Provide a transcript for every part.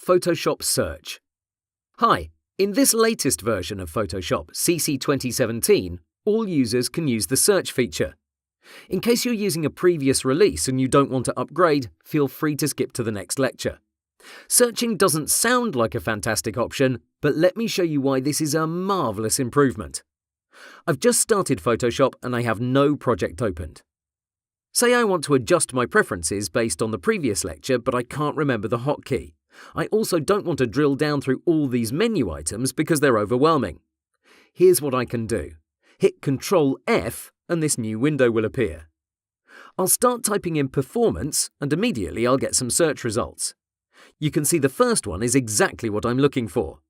Photoshop Search. Hi, in this latest version of Photoshop, CC 2017, all users can use the search feature. In case you're using a previous release and you don't want to upgrade, feel free to skip to the next lecture. Searching doesn't sound like a fantastic option, but let me show you why this is a marvelous improvement. I've just started Photoshop and I have no project opened. Say I want to adjust my preferences based on the previous lecture, but I can't remember the hotkey. I also don't want to drill down through all these menu items because they're overwhelming. Here's what I can do. Hit Ctrl F and this new window will appear. I'll start typing in performance and immediately I'll get some search results. You can see the first one is exactly what I'm looking for.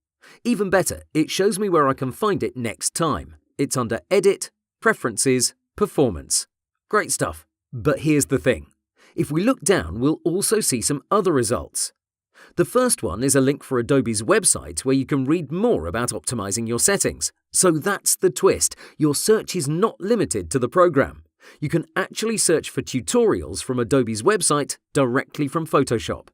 Even better, it shows me where I can find it next time. It's under Edit, Preferences, Performance. Great stuff. But here's the thing. If we look down, we'll also see some other results. The first one is a link for Adobe's website where you can read more about optimizing your settings. So that's the twist. Your search is not limited to the program. You can actually search for tutorials from Adobe's website directly from Photoshop.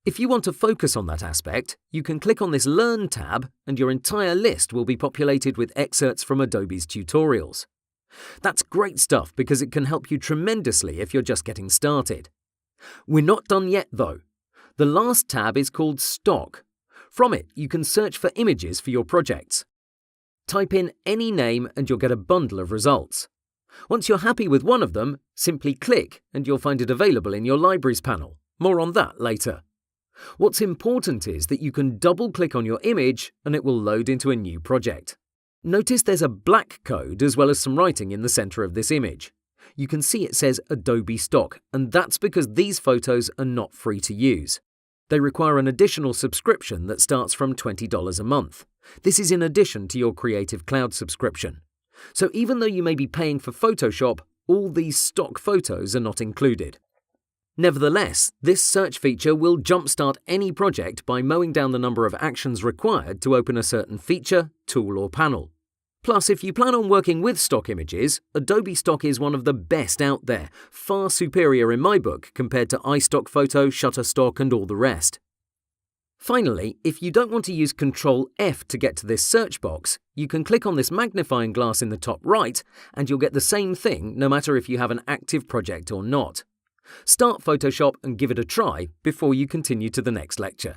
If you want to focus on that aspect, you can click on this Learn tab and your entire list will be populated with excerpts from Adobe's tutorials. That's great stuff because it can help you tremendously if you're just getting started. We're not done yet though. The last tab is called Stock. From it, you can search for images for your projects. Type in any name and you'll get a bundle of results. Once you're happy with one of them, simply click and you'll find it available in your Libraries panel. More on that later. What's important is that you can double-click on your image and it will load into a new project. Notice there's a black code as well as some writing in the center of this image. You can see it says Adobe Stock, and that's because these photos are not free to use. They require an additional subscription that starts from $20 a month. This is in addition to your Creative Cloud subscription. So even though you may be paying for Photoshop, all these stock photos are not included. Nevertheless, this search feature will jumpstart any project by mowing down the number of actions required to open a certain feature, tool or panel. Plus, if you plan on working with stock images, Adobe Stock is one of the best out there, far superior in my book compared to iStock Photo, Shutterstock and all the rest. Finally, if you don't want to use Ctrl F to get to this search box, you can click on this magnifying glass in the top right and you'll get the same thing no matter if you have an active project or not. Start Photoshop and give it a try before you continue to the next lecture.